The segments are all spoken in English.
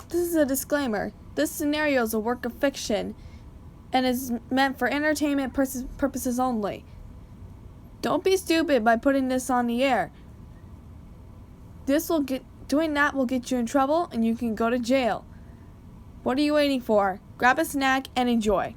This is a disclaimer. This scenario is a work of fiction and is meant for entertainment purposes only. Don't be stupid by putting this on the air. Doing that will get you in trouble and you can go to jail. What are you waiting for? Grab a snack and enjoy.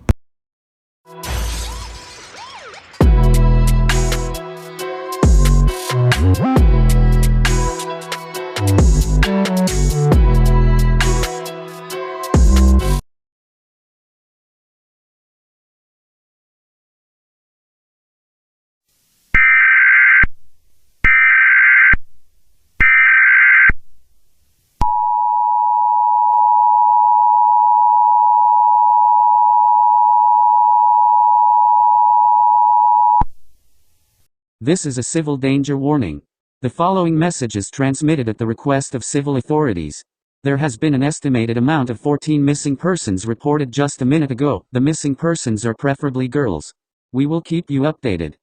This is a civil danger warning. The following message is transmitted at the request of civil authorities. There has been an estimated amount of 14 missing persons reported just a minute ago. The missing persons are preferably girls. We will keep you updated.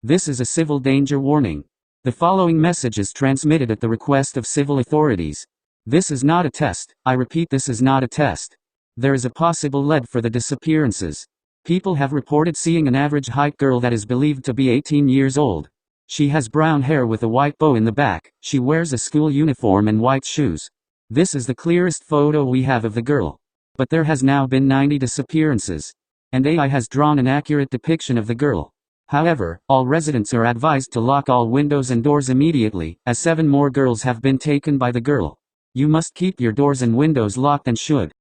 This is a civil danger warning. The following message is transmitted at the request of civil authorities. This is not a test. I repeat, this is not a test. There is a possible lead for the disappearances. People have reported seeing an average height girl that is believed to be 18 years old. She has brown hair with a white bow in the back. She wears a school uniform and white shoes. This is the clearest photo we have of the girl. But there has now been 90 disappearances. And AI has drawn an accurate depiction of the girl. However, all residents are advised to lock all windows and doors immediately, as 7 more girls have been taken by the girl. You must keep your doors and windows locked and should